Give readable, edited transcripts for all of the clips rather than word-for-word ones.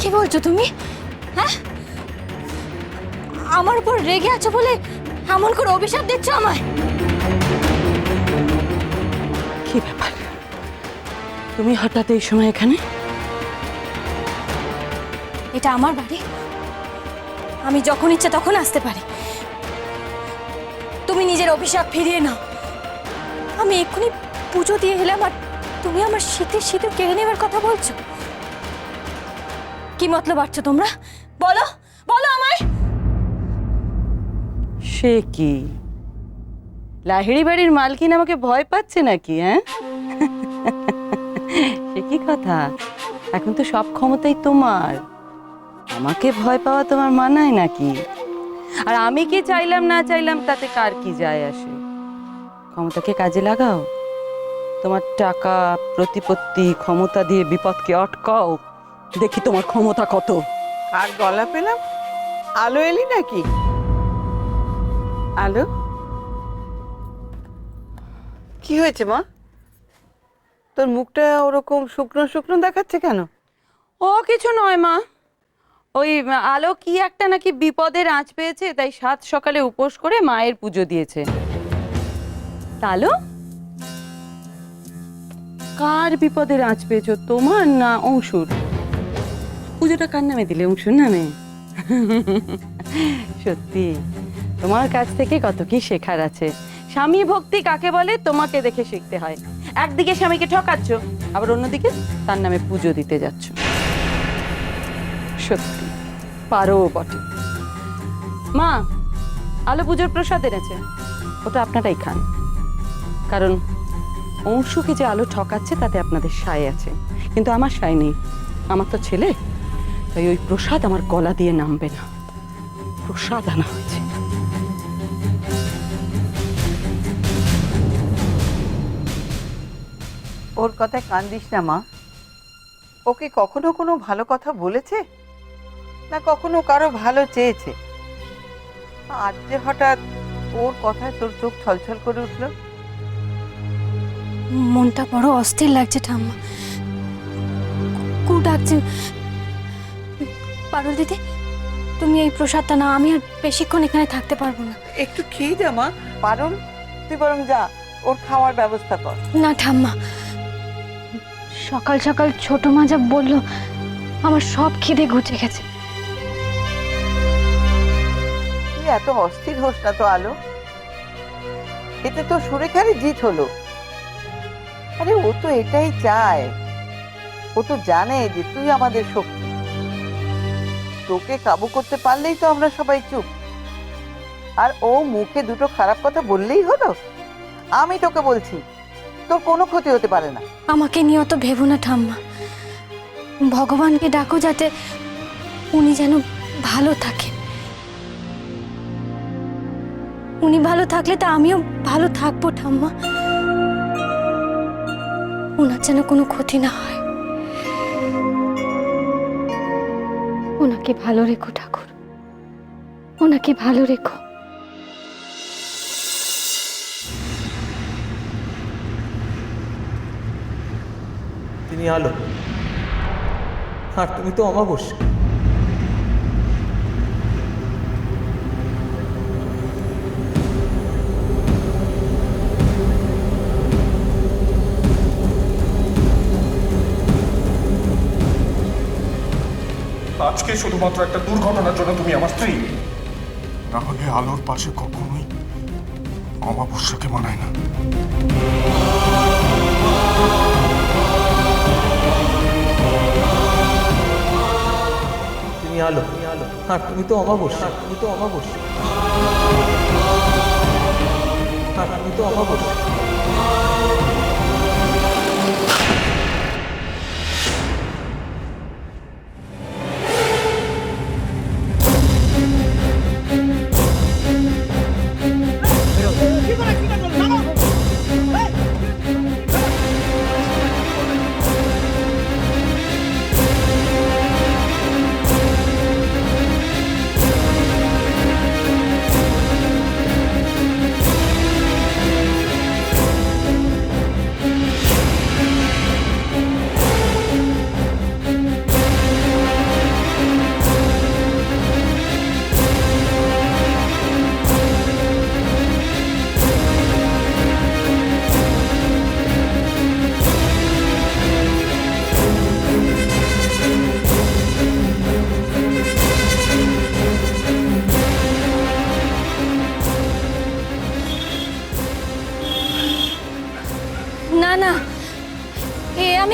কি বলছো তুমি? হ্যাঁ, আমার উপর রেগে আছো বলে এমন করে অভিশাপ দিচ্ছ আমায়? কি ব্যাপার, তুমি হঠাৎ এই সময় এখানে? এটা আমার বাড়ি, আমি যখন ইচ্ছা তখন আসতে পারি। তুমি নিজের অভিশাপ ফিরিয়ে নাও। আমি এক্ষুনি পুজো দিয়ে এলাম আর তুমি আমার শীতের সিঁদুর কেড়ে নেবার কথা বলছো? কি মতলব আছো তোমরা? বলো বলো আমায়। সে কি, লাহিড়ি বাড়ির মালকিন আমাকে ভয় পাচ্ছে নাকি? হ্যাঁ, সে কি কথা? এখন তো সব ক্ষমতাই তোমার, আমাকে ভয় পাওয়া তোমার মানায় নাকি? আর আমি কি চাইলাম না চাইলাম তাতে কার কি যায় আসে? ক্ষমতাকে কাজে লাগাও, তোমার টাকা প্রতিপত্তি ক্ষমতা দিয়ে বিপদকে আটকাও, দেখি তোমার ক্ষমতা কত। আর গলা পেলাম, আলো এলি নাকি? আলো, কি হয়েছে মা? তোর মুখটা ওরকম শুকনো শুকনো দেখাচ্ছে কেন? ও কিছু নয় মা, ওই আলো কি একটা নাকি বিপদের আঁচ পেয়েছে, তাই সাত সকালে উপোস করে মায়ের পুজো দিয়েছে। তালো, কার বিপদের আঁচ পেয়েছো, তোমার না অংশুর? পুজোটা কার নামে দিলে? অংশুর নামে? সত্যি তোমার কাছ থেকে কত কি শেখার আছে। স্বামী ভক্তি কাকে বলে তোমাকে দেখে শিখতে হয়। একদিকে স্বামীকে ঠকাচ্ছ, আবার অন্যদিকে তার নামে পুজো দিতে যাচ্ছ। সত্যি পারো বটে। মা, আলো পুজোর প্রসাদ এনেছে, ওটা আপনারাই খান। কারণ অংশুকে যে আলো ঠকাচ্ছে তাতে আপনাদের সায় আছে, কিন্তু আমার সায় নেই। আমার তো ছেলে, তাই ওই প্রসাদ আমার গলা দিয়ে নামবে না। প্রসাদ আনা হয়েছে। ওর কথায় কান দিস না মা। ওকে কখনো কোনো ভালো কথা বলেছে, না কখনো কারো ভালো চেয়েছে? আজ যে হঠাৎ ওর কথায় তোর চোখ ছলছল করে উঠলো। মনটা বড় অস্থির লাগছে ঠাম্মা। কু ডাকছে। পারুল দিদি, তুমি এই প্রসাদটা না, আমি আর বেশিক্ষণ এখানে থাকতে পারবো না। একটু খেয়ে যা মা। পারুল, তুই বরং যা, ওর খাওয়ার ব্যবস্থা কর। না ঠাম্মা, সকাল সকাল ছোট মা যা বললো, আমার সব খিদে ঘুচে গেছে। তুই এত অস্থির হোস না তো আলো, এতে তো সুরেখারই জিত হলো। আরে ও তো এটাই চায়, ও তো জানে যে তুই আমাদের শক্তি। তোকে কাবু করতে পারলেই তো আমরা সবাই চুপ। আর ও মুখে দুটো খারাপ কথা বললেই হলো? আমি তোকে বলছি, তোর কোনো ক্ষতি হতে পারে না। আমাকে নিয়ে অত ভেবো না ঠাম্মা, ভগবানকে ডাকো যাতে উনি যেন ভালো থাকেন। উনি ভালো থাকলে তা আমিও ভালো থাকবো ঠাম্মা। ওনার যেন কোনো ক্ষতি না হয়। ওনাকে ভালো রেখো ঠাকুর, ওনাকে ভালো রেখো। তিনি আলো, আর তুমি তো অমাবস্যা। আজকে শুধুমাত্র একটা দুর্ঘটনার জন্য তুমি আমার স্ত্রী, না হলে আলোর পাশে কখনোই অমাবস্যাকে মানায় না। তুমি আলো, আর তুমি তো অমাবস্যা। তুমি তো অমাবস্যা, আর তুমি তো অমাবস্যা।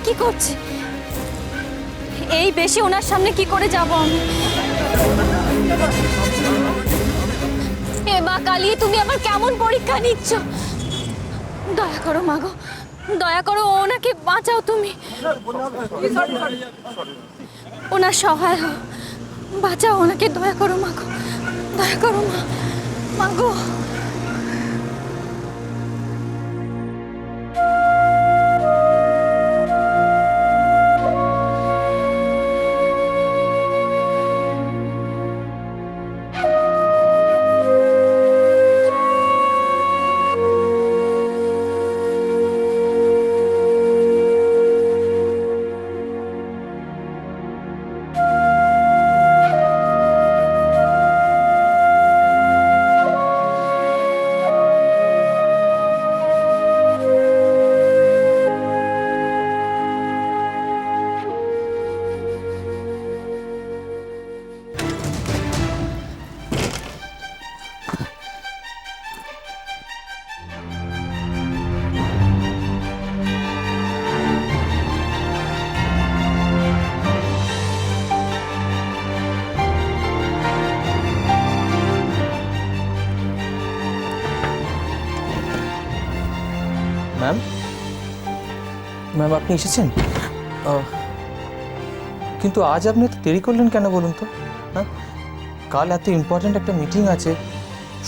কি করছে? এই বেশি ওনার সামনে কি করে যাব আমি? এ মা কালী, তুমি আবার কেমন পরীক্ষা নিচ্ছ? দয়া করো মাগো, দয়া করো, ওনাকে বাঁচাও তুমি। ওনার সহায় হও, বাঁচাও ওনাকে, দয়া করো মাগো, দয়া করো মা, মাগো। ম্যাম, ম্যাম আপনি এসেছেন? কিন্তু আজ আপনি এত দেরি করলেন কেন বলুন তো? হ্যাঁ, কাল এত ইম্পর্ট্যান্ট একটা মিটিং আছে,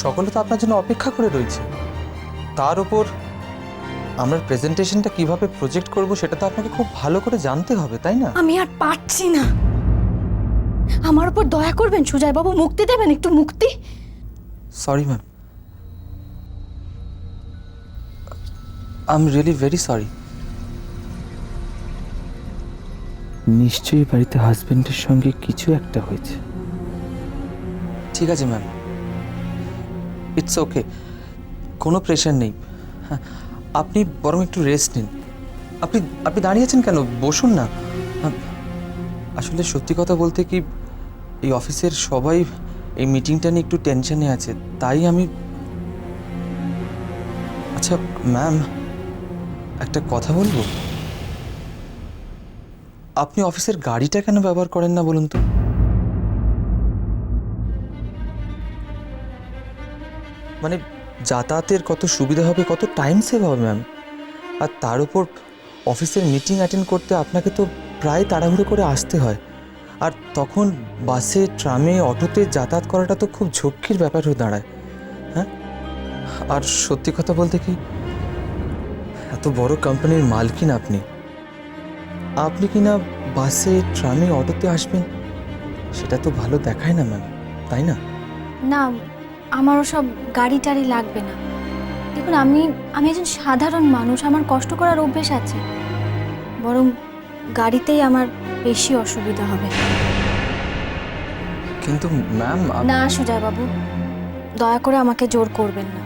সকলে তো আপনার জন্য অপেক্ষা করে রয়েছে। তার উপর আমরা প্রেজেন্টেশনটা কিভাবে প্রজেক্ট করব সেটা তো আপনাকে খুব ভালো করে জানতে হবে, তাই না? আমি আর পারছি না, আমার উপর দয়া করবেন সুজয় বাবু, মুক্তি দেবেন, একটু মুক্তি। Sorry ma'am, I am really very sorry. নিশ্চয়ই বাড়িতে হাজবেন্ডের সঙ্গে কিছু একটা হয়েছে। ঠিক আছে ম্যাম, ইটস ওকে, কোনো প্রেশার নেই। হ্যাঁ, আপনি বরং একটু রেস্ট নিন। আপনি আপনি দাঁড়িয়ে আছেন কেন? বসুন না। আসলে সত্যি কথা বলতে কি, এই অফিসের সবাই এই মিটিংটা নিয়ে একটু টেনশনে আছে, তাই আমি। আচ্ছা ম্যাম, একটা কথা বলবো? আপনি অফিসের গাড়িটা কেন ব্যবহার করেন না বলুন তো? মানে যাতায়াতের কত সুবিধা হবে, কত টাইম সেভ হবে ম্যাম। আর তার উপর অফিসের মিটিং অ্যাটেন্ড করতে আপনাকে তো প্রায় তাড়াহুড়ো করে আসতে হয়, আর তখন বাসে, ট্রামে, অটোতে যাতায়াত করাটা তো খুব ঝক্কির ব্যাপার হয়ে দাঁড়ায়। হ্যাঁ, আর সত্যি কথা বলতে কি, এত বড় কোম্পানির মালকিন আপনি, আপনি কি না বাসে, ট্রামে, অটোতে আসবেন, সেটা তো ভালো দেখায় না ম্যাম, তাই না? না, আমারও সব গাড়ি টাড়ি লাগবে না। দেখুন, আমি একজন সাধারণ মানুষ, আমার কষ্ট করার অভ্যেস আছে, বরং গাড়িতেই আমার বেশি অসুবিধা হবে। কিন্তু ম্যাম না সুজয় বাবু, দয়া করে আমাকে জোর করবেন না।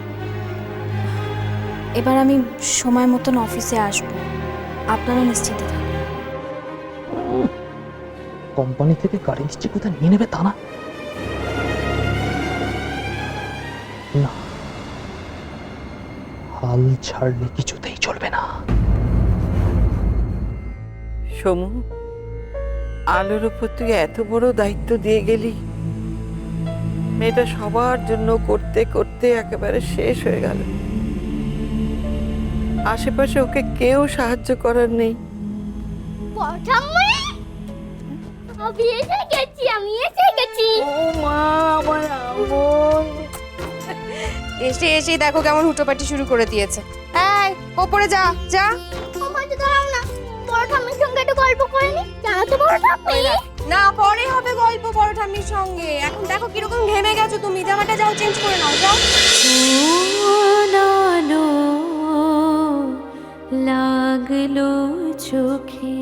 এবার আমি সময় মতন অফিসে আসবো, আপনারা নিশ্চিন্তে থাকুন। কোম্পানি থেকে গাড়ি নিশ্চয়ই কোথায় নিয়ে নেবে, তা না? না, হাল ছাড়লে কিছুতেই চলবে না। সমু, আলোর উপর তুই এত বড় দায়িত্ব দিয়ে গেলি, মেয়েটা সবার জন্য করতে করতে একেবারে শেষ হয়ে গেল। আশেপাশে ওকে কেউ সাহায্য করার নেই। আমি এসে গেছি। ও মা, আমার আমন। এসে দেখো কেমন হুটোপাটি শুরু করে দিয়েছে। এই ওপরে যা যা। আমাকে দাঁড়াও না, বড় ঠাম্মির সঙ্গে একটু গল্প করে নি। জানো তো বড় ঠাম্মি? না, পরে হবে গল্প বড় ঠাম্মির সঙ্গে। এখন দেখো কিরকম ঘেমে গেছো তুমি, জামাটা যাও চেঞ্জ করে নাও, যাও। লাগলো চোখে